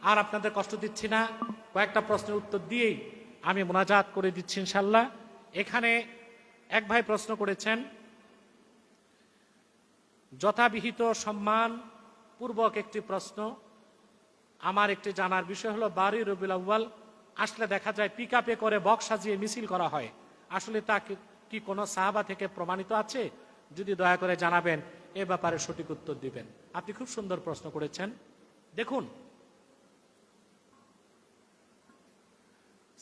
আর আপনাদের কষ্ট দিচ্ছি না, কয়েকটা প্রশ্নের উত্তর দিয়েই আমি মোনাজাত করে দিচ্ছি ইনশাল্লাহ। এখানে এক ভাই প্রশ্ন করেছেন, যথাবিহিত সম্মান পূর্বক একটি প্রশ্ন। আমার একটি জানার বিষয় হলো, 12 রবিউল আউয়াল আসলে দেখা যায় পিক আপে করে বক্স সাজিয়ে মিছিল করা হয়, আসলে তা কি কোনো সাহাবা থেকে প্রমাণিত আছে? যদি দয়া করে জানাবেন, এ ব্যাপারে সঠিক উত্তর দিবেন। আপনি খুব সুন্দর প্রশ্ন করেছেন। দেখুন,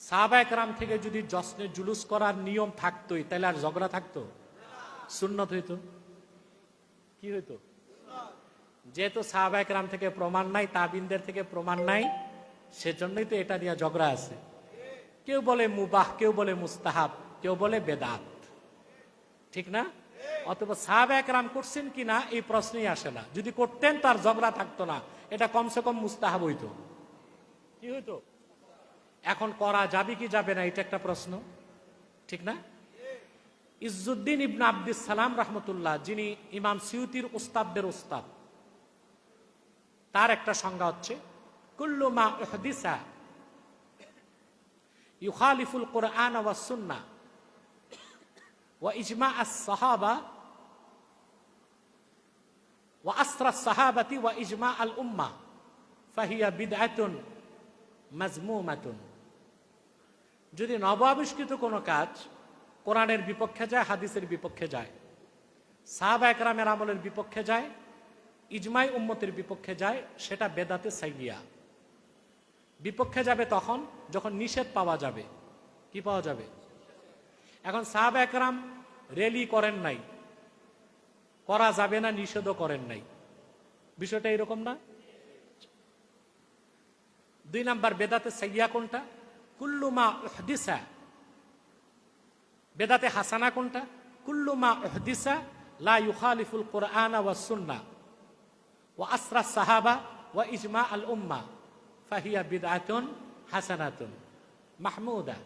সাহাবা একরাম থেকে যদি জশ্নে জুলুস করার নিয়ম থাকতোই, তাহলে আর ঝগড়া থাকতো? সুন্নত হইতো। কি হইতো? যেহেতু সাহাবা একরাম থেকে প্রমাণ নাই, তাবিনদের থেকে প্রমাণ নাই, সেজন্যই তো এটা নিয়ে ঝগড়া আছে। কেউ বলে মুবাহ, কেউ বলে মুস্তাহাব, কেউ বলে বেদাত, ঠিক না? অথবা সাহাবা একরাম করছেন কিনা এই প্রশ্নই আসে না। যদি করতেন তার ঝগড়া থাকতো না, এটা কমসে কম মুস্তাহাব হইতো। কি হইতো? এখন করা যাবে কি যাবে না, এটা একটা প্রশ্ন, ঠিক না? ইজ্জুদ্দিন ইবনে আব্দুস সালাম রাহমাতুল্লাহ, যিনি ইমাম সিউতির উস্তাদদের উস্তাদ, তার একটা সংজ্ঞা হচ্ছে, কুল্লু মা উহদিসা ইউখালিফুল কুরআন ওয়া সুন্নাহ ওয়া ইজমা আস-সাহাবা ওয়া আসরা আস-সাহাবাতি ওয়া ইজমা আল উম্মাহ ফাহিয়া বিদআতুন মাজমুমাতুন। যদি নব আবিষ্কৃত কোনো কাজ কোরআনের বিপক্ষে যায়, হাদিসের বিপক্ষে যায়, সাহাবা একরামের আমলের বিপক্ষে যায়, ইজমাই উম্মতের বিপক্ষে যায়, সেটা বেদাতে সাইয়্যিয়া। বিপক্ষে যাবে তখন যখন নিষেধ পাওয়া যাবে। কি পাওয়া যাবে? এখন সাহাবা একরাম রেলি করেন নাই, করা যাবে না, নিষেধও করেন নাই, বিষয়টা এরকম না? 2 নাম্বার বেদাতে সাইয়্যিয়া কোনটা? কুল্লু মা উহদিসা। বেদাতে হাসানা কোনটা? কুল্লু মা উহদিসা লা ইউখালিফুল কুরআন ওয়া সুন্নাহ ওয়া আসরা সাহাবা ওয়া ইজমা আল উম্মাহ ফাহিয়া বিদআতুন হাসানাতুন মাহমুদা।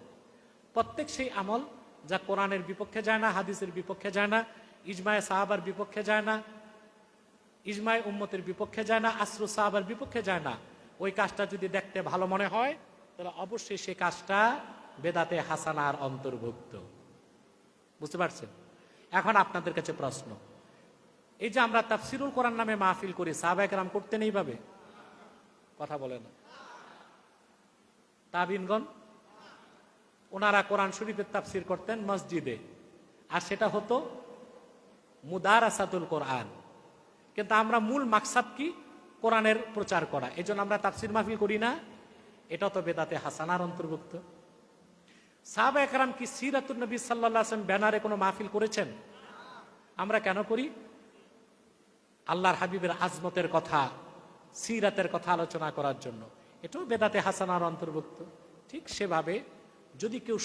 প্রত্যেক সেই আমল যা কোরআনের বিপক্ষে যায় না, হাদিসের বিপক্ষে যায় না, ইজমায়ে সাহাবার বিপক্ষে যায় না, ইজমায়ে উম্মতের বিপক্ষে যায় না, আসরু সাহাবার বিপক্ষে যায় না, ওই কাজটা যদি দেখতে ভালো মনে হয়, তাহলে অবশ্যই সেই কাজটা বেদাতে হাসানার অন্তর্ভুক্ত। বুঝতে পারছেন? এখন আপনাদের কাছে প্রশ্ন, এই যে আমরা তাফসিরুল কোরআন নামে মাহফিল করি, সাহাবা একরাম করতেন এইভাবে? কথা বলে না। তাবিনগণ ওনারা কোরআন শরীফের তাফসির করতেন মসজিদে, আর সেটা হতো মুদারাসাতুল কোরআন। কিন্তু আমরা মূল মাকসাদ কি? কোরআনের প্রচার করা। এই জন্য আমরা তাফসির মাহফিল করি না। এটা তো বেদাতে হাসানার অন্তর্ভুক্ত। সাহাবা একরাম কি সিরাতুন নবী সাল্লাল্লাহু আলাইহি ওয়াসাল্লাম ব্যানারে কোনো মাহফিল করেছেন? আমরা কেন করি? আল্লাহর হাবিবের আজমতের কথা, সিরাতের কথা আলোচনা করার জন্য। এটাও বেদাতে হাসানার অন্তর্ভুক্ত। ঠিক সেভাবে যদি কেউ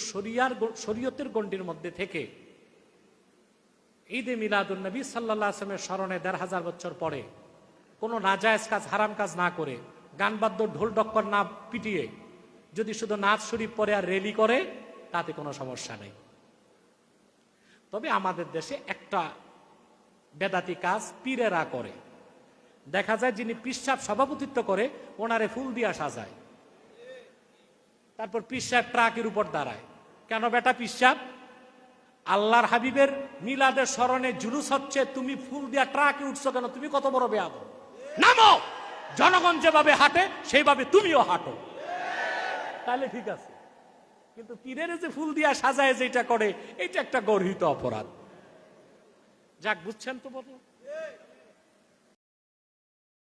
শরীয়তের গণ্ডির মধ্যে থেকে ঈদে মিলাদুন নবী সাল্লাল্লাহু আলাইহি ওয়াসাল্লামের স্মরণে ১৫০০ বছর পরে কোনো নাজায়েজ কাজ, হারাম কাজ না করে, গান বাদ্য ঢোল ডক্কর না পিটিয়ে যদি শুধু নাচ শরীফ পরে আর রেলি করে, তাতে কোনো সমস্যা নেই। তবে আমাদের দেশে একটা বেদাতি কাজ পীরেরা করে। দেখা যায় যিনি পীর সাহেব সভাপতিত্ব করে, ওনারে ফুল দিয়া সাজায়, তারপর পীর সাহেব ট্রাকের উপর দাঁড়ায়। কেন বেটা পীর সাহেব? আল্লাহর হাবিবের মিলাদের স্মরণে জুলুস হচ্ছে, তুমি ফুল দিয়া ট্রাকে উঠছো কেন? তুমি কত বড় বেয়াদব! নামো! জনগণ যেভাবে হাঁটে সেইভাবে তুমিও হাঁটো, তাহলে ঠিক আছে। কিন্তু পীরের যে ফুল দিয়া সাজায় যেটা করে, এটা একটা গর্হিত অপরাধ। যাক, বুঝছেন তো? বলো